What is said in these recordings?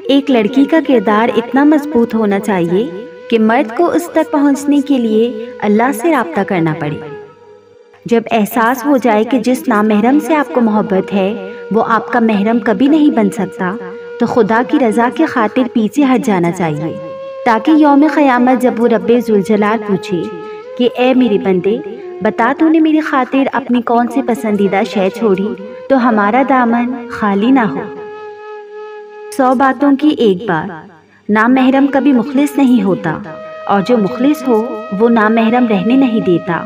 ایک لڑکی کا کردار اتنا مضبوط ہونا چاہیے کہ مرد کو اس تک پہنچنے کے لیے اللہ سے رابطہ کرنا پڑے۔ جب احساس ہو جائے کہ جس نامحرم سے آپ کو محبت ہے وہ آپ کا محرم کبھی نہیں بن سکتا، تو خدا کی رضا کی خاطر پیچھے ہٹ جانا چاہیے، تاکہ یوم قیامت جب وہ رب ذوالجلال پوچھے کہ اے میرے بندے بتا تو نے میری خاطر اپنی کون سی پسندیدہ شے چھوڑی، تو ہمارا دامن خالی نہ ہو۔ 100 باتوں کی ایک بات، نامحرم کبھی مخلص نہیں ہوتا، اور جو مخلص ہو وہ نامحرم رہنے نہیں دیتا،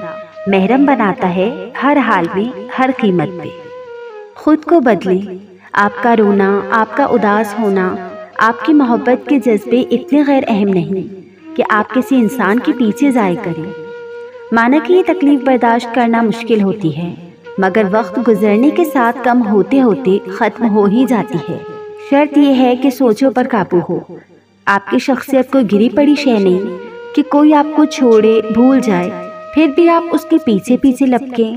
محرم بناتا ہے ہر حال میں، ہر قیمت پہ۔ خود کو بدلیں۔ آپ کا رونا، آپ کا اداس ہونا، آپ کی محبت کے جذبے اتنے غیر اہم نہیں کہ آپ کسی انسان کے پیچھے ضائع کریں۔ مانا کہ یہ تکلیف برداشت کرنا مشکل ہوتی ہے، مگر وقت گزرنے کے ساتھ کم ہوتے ہوتے ختم ہو ہی جاتی ہے۔ شرط یہ ہے کہ سوچوں پر قابو ہو۔ آپ کی شخصیت کوئی گری پڑی شے نہیں کہ کوئی آپ کو چھوڑے، بھول جائے، پھر بھی آپ اس کے پیچھے پیچھے لپکیں۔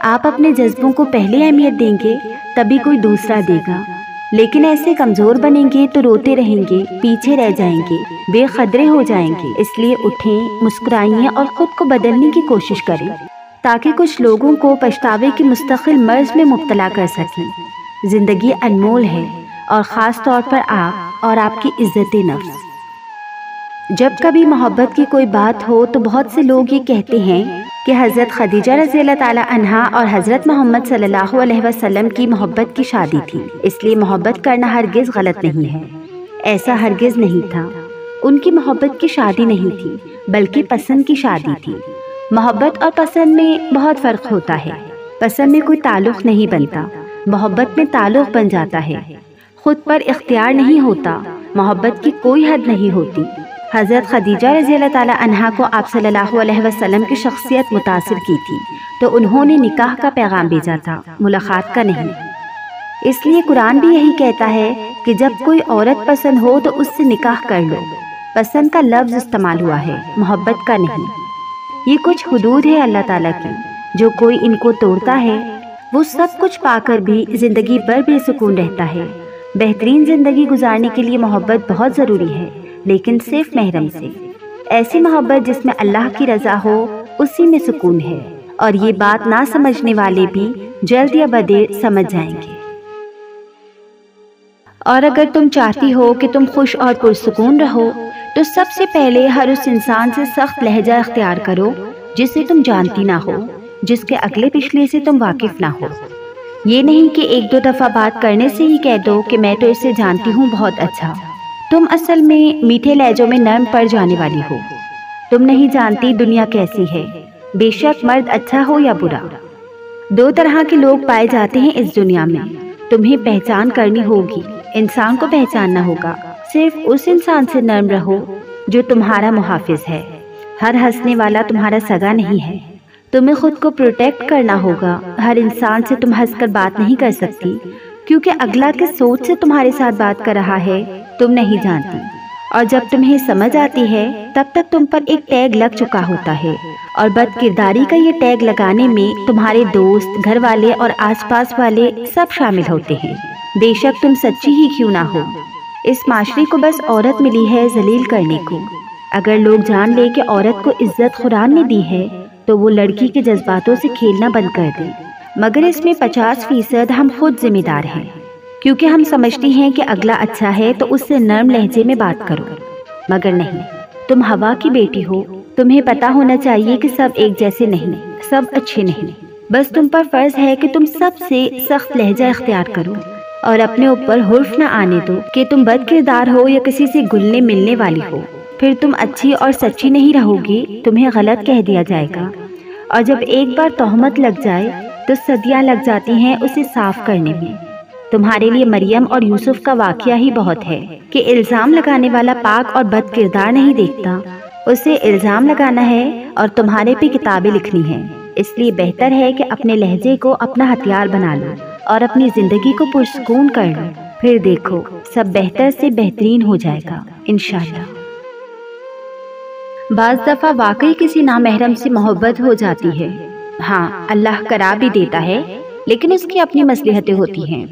آپ اپنے جذبوں کو پہلے اہمیت دیں گے تبھی کوئی دوسرا دے گا، لیکن ایسے کمزور بنیں گے تو روتے رہیں گے، پیچھے رہ جائیں گے، بے قدرے ہو جائیں گے۔ اس لیے اٹھیں، مسکرائیں اور خود کو بدلنے کی کوشش کریں، تاکہ کچھ لوگوں کو پچھتاوے کی مستقل مرض میں مبتلا کر سکیں۔ زندگی انمول ہے، اور خاص طور پر آپ اور آپ کی عزت نفس۔ جب کبھی محبت کی کوئی بات ہو تو بہت سے لوگ یہ کہتے ہیں کہ حضرت خدیجہ رضی اللہ تعالیٰ عنہا اور حضرت محمد صلی اللہ علیہ وسلم کی محبت کی شادی تھی، اس لیے محبت کرنا ہرگز غلط نہیں ہے۔ ایسا ہرگز نہیں تھا۔ ان کی محبت کی شادی نہیں تھی، بلکہ پسند کی شادی تھی۔ محبت اور پسند میں بہت فرق ہوتا ہے۔ پسند میں کوئی تعلق نہیں بنتا، محبت میں تعلق بن جاتا ہے۔ خود پر اختیار نہیں ہوتا، محبت کی کوئی حد نہیں ہوتی۔ حضرت خدیجہ رضی اللہ تعالیٰ عنہا کو آپ صلی اللہ علیہ وسلم کی شخصیت متاثر کی تھی، تو انہوں نے نکاح کا پیغام بھیجا تھا، ملاقات کا نہیں۔ اس لیے قرآن بھی یہی کہتا ہے کہ جب کوئی عورت پسند ہو تو اس سے نکاح کر لو۔ پسند کا لفظ استعمال ہوا ہے، محبت کا نہیں۔ یہ کچھ حدود ہے اللہ تعالیٰ کی، جو کوئی ان کو توڑتا ہے وہ سب کچھ پا کر بھی زندگی بھر بے سکون رہتا ہے۔ بہترین زندگی گزارنے کے لیے محبت بہت ضروری ہے، لیکن صرف محرم سے۔ ایسی محبت جس میں اللہ کی رضا ہو، اسی میں سکون ہے، اور یہ بات نہ سمجھنے والے بھی جلد یا بدیر سمجھ جائیں گے۔ اور اگر تم چاہتی ہو کہ تم خوش اور پرسکون رہو تو سب سے پہلے ہر اس انسان سے سخت لہجہ اختیار کرو جسے تم جانتی نہ ہو، جس کے اگلے پچھلے سے تم واقف نہ ہو۔ یہ نہیں کہ ایک دو دفعہ بات کرنے سے ہی کہہ دو کہ میں تو اسے جانتی ہوں بہت اچھا۔ تم اصل میں میٹھے لہجوں میں نرم پڑ جانے والی ہو۔ تم نہیں جانتی دنیا کیسی ہے، بے شک مرد اچھا ہو یا برا۔ دو طرح کے لوگ پائے جاتے ہیں اس دنیا میں، تمہیں پہچان کرنی ہوگی، انسان کو پہچاننا ہوگا۔ صرف اس انسان سے نرم رہو جو تمہارا محافظ ہے۔ ہر ہنسنے والا تمہارا سگا نہیں ہے۔ تمہیں خود کو پروٹیکٹ کرنا ہوگا۔ ہر انسان سے تم ہنس کر بات نہیں کر سکتی، کیونکہ اگلا کس سوچ سے تمہارے ساتھ بات کر رہا ہے تم نہیں جانتی، اور جب تمہیں سمجھ آتی ہے تب تک تم پر ایک ٹیگ لگ چکا ہوتا ہے، اور بد کرداری کا یہ ٹیگ لگانے میں تمہارے دوست، گھر والے اور آس پاس والے سب شامل ہوتے ہیں، بے شک تم سچی ہی کیوں نہ ہو۔ اس معاشرے کو بس عورت ملی ہے ذلیل کرنے کو۔ اگر لوگ جان لے کہ عورت کو عزت قرآن نے دی ہے تو وہ لڑکی کے جذباتوں سے کھیلنا بند کر دیں، مگر اس میں 50% ہم خود ذمہ دار ہیں، کیونکہ ہم سمجھتے ہیں کہ اگلا اچھا ہے تو اس سے نرم لہجے میں بات کرو، مگر نہیں، تم ہوا کی بیٹی ہو، تمہیں پتا ہونا چاہیے کہ سب ایک جیسے نہیں، سب اچھے نہیں، بس تم پر فرض ہے کہ تم سب سے سخت لہجہ اختیار کرو اور اپنے اوپر حرف نہ آنے دو کہ تم بد کردار ہو یا کسی سے گلنے ملنے والی ہو۔ پھر تم اچھی اور سچی نہیں رہو گی، تمہیں غلط کہہ دیا جائے گا، اور جب ایک بار تہمت لگ جائے تو صدیاں لگ جاتی ہیں اسے صاف کرنے میں۔ تمہارے لیے مریم اور یوسف کا واقعہ ہی بہت ہے کہ الزام لگانے والا پاک اور بد کردار نہیں دیکھتا، اسے الزام لگانا ہے اور تمہارے پہ کتابیں لکھنی ہیں۔ اس لیے بہتر ہے کہ اپنے لہجے کو اپنا ہتھیار بنا لو اور اپنی زندگی کو پرسکون کر لو، پھر دیکھو سب بہتر سے بہترین ہو جائے گا انشاءاللہ۔ بعض دفعہ واقعی کسی نامحرم سے محبت ہو جاتی ہے، ہاں اللہ کرا بھی دیتا ہے، لیکن اس کی اپنی مصلحتیں ہوتی ہیں۔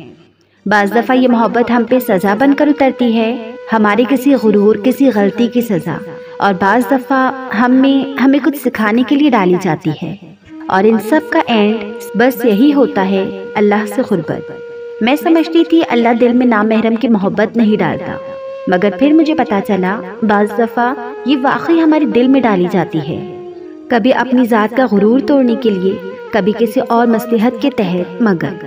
بعض دفعہ یہ محبت ہم پہ سزا بن کر اترتی ہے، ہمارے کسی غرور، کسی غلطی کی سزا، اور بعض دفعہ ہمیں کچھ سکھانے کے لیے ڈالی جاتی ہے، اور ان سب کا اینڈ بس یہی ہوتا ہے، اللہ سے قربت۔ میں سمجھتی تھی اللہ دل میں نامحرم کی محبت نہیں ڈالتا، مگر پھر مجھے پتا چلا بعض دفعہ یہ واقعی ہمارے دل میں ڈالی جاتی ہے، کبھی اپنی ذات کا غرور توڑنے کے لیے، کبھی کسی اور مصلحت کے تحت۔ مگر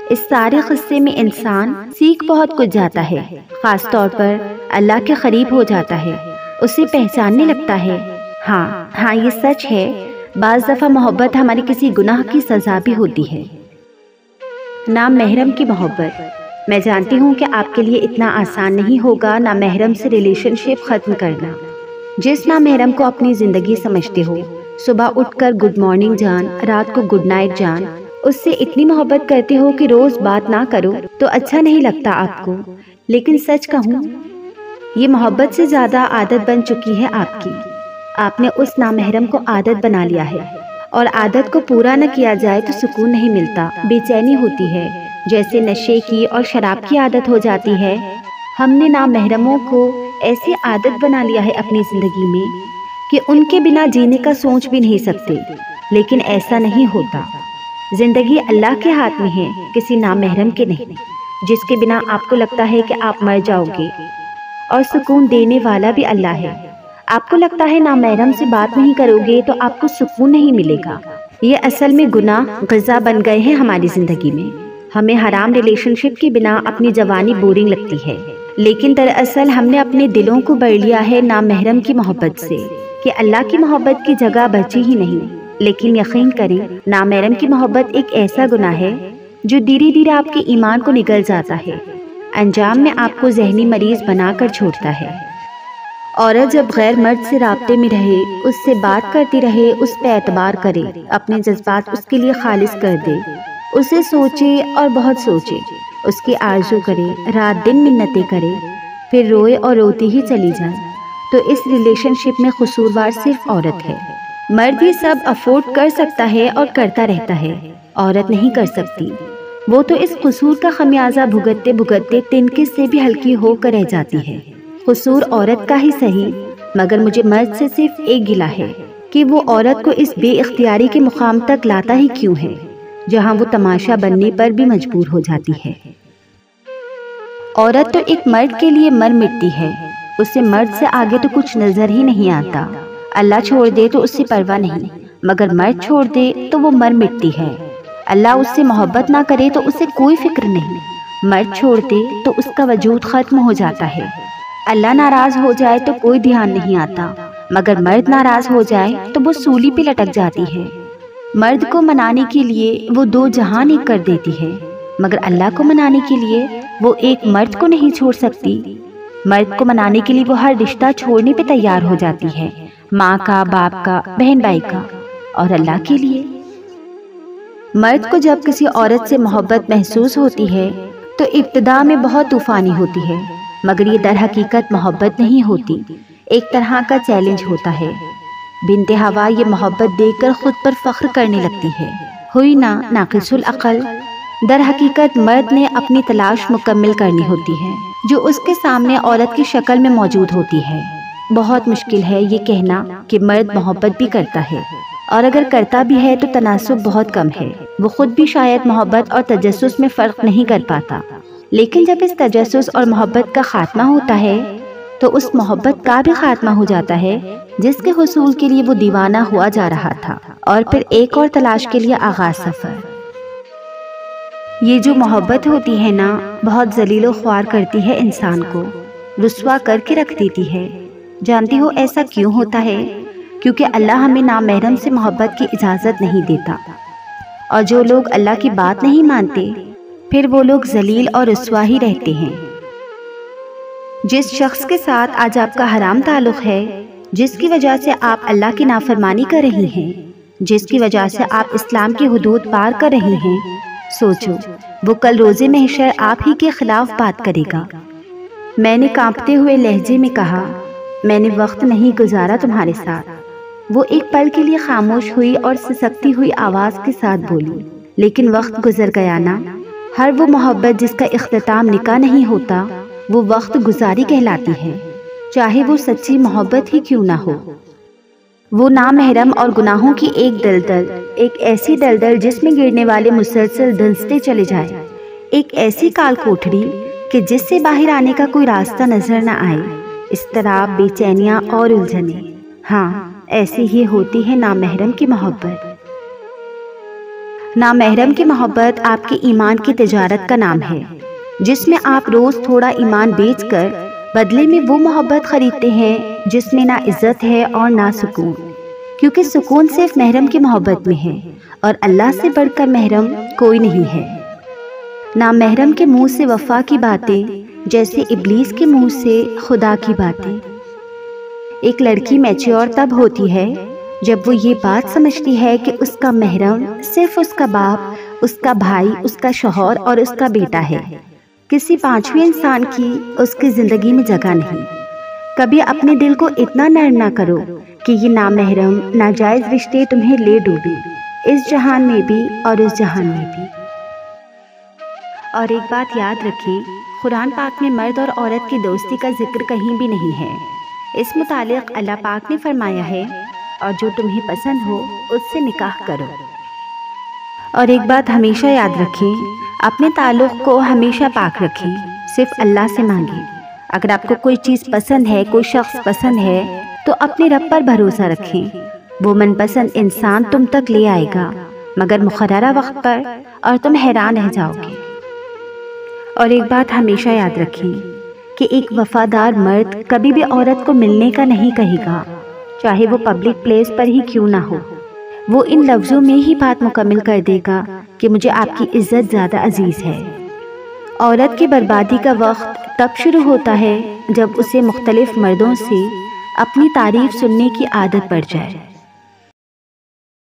اس سارے قصے میں انسان سیکھ بہت کچھ جاتا ہے، خاص طور پر اللہ کے قریب ہو جاتا ہے، اسے پہچاننے لگتا ہے۔ ہاں یہ سچ ہے، بعض دفعہ محبت ہماری کسی گناہ کی سزا بھی ہوتی ہے۔ نامحرم کی محبت۔ میں جانتی ہوں کہ آپ کے لیے اتنا آسان نہیں ہوگا نامحرم سے ریلیشن شپ ختم کرنا۔ جس نامحرم کو اپنی زندگی سمجھتے ہو، صبح اٹھ کر گڈ مارننگ جان، رات کو گڈ نائٹ جان، اس سے اتنی محبت کرتے ہو کہ روز بات نہ کرو تو اچھا نہیں لگتا آپ کو، لیکن سچ کہوں یہ محبت سے زیادہ عادت بن چکی ہے آپ کی۔ آپ نے اس نامحرم کو عادت بنا لیا ہے، اور عادت کو پورا نہ کیا جائے تو سکون نہیں ملتا، بے چینی ہوتی ہے، جیسے نشے کی اور شراب کی عادت ہو جاتی ہے۔ ہم نے نامحرموں کو ایسی عادت بنا لیا ہے اپنی زندگی میں کہ ان کے بنا جینے کا سوچ بھی نہیں سکتے، لیکن ایسا نہیں ہوتا۔ زندگی اللہ کے ہاتھ میں ہے، کسی نامحرم کے نہیں، جس کے بنا آپ کو لگتا ہے کہ آپ مر جاؤ گے، اور سکون دینے والا بھی اللہ ہے۔ آپ کو لگتا ہے نامحرم سے بات نہیں کرو گے تو آپ کو سکون نہیں ملے گا۔ یہ اصل میں گناہ غذا بن گئے ہیں ہماری زندگی میں۔ ہمیں حرام ریلیشن شپ کی بنا اپنی جوانی بورنگ لگتی ہے، لیکن دراصل ہم نے اپنے دلوں کو بھر لیا ہے نامحرم کی محبت سے، کہ اللہ کی محبت کی جگہ بچی ہی نہیں۔ لیکن یقین کریں، نامحرم کی محبت ایک ایسا گناہ ہے جو دھیرے دھیرے آپ کے ایمان کو نگل جاتا ہے، انجام میں آپ کو ذہنی مریض بنا کر چھوڑتا ہے۔ عورت جب غیر مرد سے رابطے میں رہے، اس سے بات کرتی رہے، اس پہ اعتبار کرے، اپنے جذبات اس کے لیے خالص کر دے، اسے سوچے اور بہت سوچے، اس کی آرزو کرے، رات دن منتیں کرے، پھر روئے اور روتی ہی چلی جائے، تو اس ریلیشن شپ میں قصوروار صرف عورت ہے۔ مرد یہ سب افورڈ کر سکتا ہے اور کرتا رہتا ہے، عورت نہیں کر سکتی۔ وہ تو اس قصور کا خمیازہ بھگتتے بھگتتے تنکے سے بھی ہلکی ہو کر رہ جاتی ہے۔ قصور عورت کا ہی صحیح، مگر مجھے مرد سے صرف ایک گلہ ہے کہ وہ عورت کو اس بے اختیاری کے مقام تک لاتا ہی کیوں ہے جہاں وہ تماشا بننے پر بھی مجبور ہو جاتی ہے۔ عورت تو ایک مرد کے لیے مر مٹتی ہے، اسے مرد سے آگے تو کچھ نظر ہی نہیں آتا۔ اللہ چھوڑ دے تو اس سے پرواہ نہیں، مگر مرد چھوڑ دے تو وہ مر مٹتی ہے۔ اللہ اس سے محبت نہ کرے تو اسے کوئی فکر نہیں، مرد چھوڑ دے تو اس کا وجود ختم ہو جاتا ہے۔ اللہ ناراض ہو جائے تو کوئی دھیان نہیں آتا، مگر مرد ناراض ہو جائے تو وہ سولی پہ لٹک جاتی ہے۔ مرد کو منانے کے لیے وہ دو جہان ایک کر دیتی ہے، مگر اللہ کو منانے کے لیے وہ ایک مرد کو نہیں چھوڑ سکتی۔ مرد کو منانے کے لیے وہ ہر رشتہ چھوڑنے پہ تیار ہو جاتی ہے، ماں کا، باپ کا، بہن بھائی کا، اور اللہ کے لیے۔ مرد کو جب کسی عورت سے محبت محسوس ہوتی ہے تو ابتدا میں بہت طوفانی ہوتی ہے، مگر یہ در حقیقت محبت نہیں ہوتی، ایک طرح کا چیلنج ہوتا ہے۔ بنت ہوا یہ محبت دیکھ کر خود پر فخر کرنے لگتی ہے، ہوئی نا ناقص العقل۔ در حقیقت مرد نے اپنی تلاش مکمل کرنی ہوتی ہے جو اس کے سامنے عورت کی شکل میں موجود ہوتی ہے۔ بہت مشکل ہے یہ کہنا کہ مرد محبت بھی کرتا ہے، اور اگر کرتا بھی ہے تو تناسب بہت کم ہے۔ وہ خود بھی شاید محبت اور تجسس میں فرق نہیں کر پاتا، لیکن جب اس تجسس اور محبت کا خاتمہ ہوتا ہے تو اس محبت کا بھی خاتمہ ہو جاتا ہے جس کے حصول کے لیے وہ دیوانہ ہوا جا رہا تھا، اور پھر ایک اور تلاش کے لیے آغاز سفر۔ یہ جو محبت ہوتی ہے نا، بہت ذلیل و خوار کرتی ہے انسان کو، رسوا کر کے رکھ دیتی ہے۔ جانتی ہو ایسا کیوں ہوتا ہے؟ کیونکہ اللہ ہمیں نامحرم سے محبت کی اجازت نہیں دیتا، اور جو لوگ اللہ کی بات نہیں مانتے پھر وہ لوگ ذلیل اور رسوا ہی رہتے ہیں۔ جس شخص کے ساتھ آج آپ کا حرام تعلق ہے، جس کی وجہ سے آپ اللہ کی نافرمانی کر رہی ہیں، جس کی وجہ سے آپ اسلام کی حدود پار کر رہی ہیں، سوچو وہ کل روز محشر آپ ہی کے خلاف بات کرے گا۔ میں نے کانپتے ہوئے لہجے میں کہا، میں نے وقت نہیں گزارا تمہارے ساتھ۔ وہ ایک پل کے لیے خاموش ہوئی اور سسکتی ہوئی آواز کے ساتھ بولی، لیکن وقت گزر گیا نا، ہر وہ محبت جس کا اختتام نکاح نہیں ہوتا وہ وقت گزاری کہلاتی ہے، چاہے وہ سچی محبت ہی کیوں نہ ہو۔ وہ نامحرم اور گناہوں کی ایک دلدل، ایک ایسی دلدل جس میں گرنے والے مسلسل دھنستے چلے جائیں، ایک ایسی کال کوٹھڑی کہ جس سے باہر آنے کا کوئی راستہ نظر نہ آئے، اضطراب، بے چینیاں اور الجھنیں۔ ہاں، ایسی ہی ہوتی ہے نامحرم کی محبت۔ نامحرم کی محبت آپ کے ایمان کی تجارت کا نام ہے، جس میں آپ روز تھوڑا ایمان بیچ کر بدلے میں وہ محبت خریدتے ہیں جس میں نہ عزت ہے اور نہ سکون، کیونکہ سکون صرف محرم کی محبت میں ہے اور اللہ سے بڑھ کر محرم کوئی نہیں ہے۔ نامحرم کے منہ سے وفا کی باتیں جیسے ابلیس کے منہ سے خدا کی باتیں۔ ایک لڑکی میچیور تب ہوتی ہے جب وہ یہ بات سمجھتی ہے کہ اس کا محرم صرف اس کا باپ، اس کا بھائی، اس کا شوہر اور اس کا بیٹا ہے، کسی پانچویں انسان کی اس کی زندگی میں جگہ نہیں۔ کبھی اپنے دل کو اتنا نرم نہ کرو کہ یہ نامحرم، ناجائز رشتے تمہیں لے ڈوبے، اس جہان میں بھی اور اس جہان میں بھی۔ اور ایک بات یاد رکھیں، قرآن پاک میں مرد اور عورت کی دوستی کا ذکر کہیں بھی نہیں ہے۔ اس متعلق اللہ پاک نے فرمایا ہے، اور جو تمہیں پسند ہو اس سے نکاح کرو۔ اور ایک بات ہمیشہ یاد رکھیں، اپنے تعلق کو ہمیشہ پاک رکھیں، صرف اللہ سے مانگیں۔ اگر آپ کو کوئی چیز پسند ہے، کوئی شخص پسند ہے، تو اپنے رب پر بھروسہ رکھیں، وہ من پسند انسان تم تک لے آئے گا، مگر مقررہ وقت پر، اور تم حیران رہ جاؤ گے۔ اور ایک بات ہمیشہ یاد رکھیں کہ ایک وفادار مرد کبھی بھی عورت کو ملنے کا نہیں کہے گا، چاہے وہ پبلک پلیس پر ہی کیوں نہ ہو۔ وہ ان لفظوں میں ہی بات مکمل کر دے گا کہ مجھے آپ کی عزت زیادہ عزیز ہے۔ عورت کی بربادی کا وقت تب شروع ہوتا ہے جب اسے مختلف مردوں سے اپنی تعریف سننے کی عادت پڑ جائے۔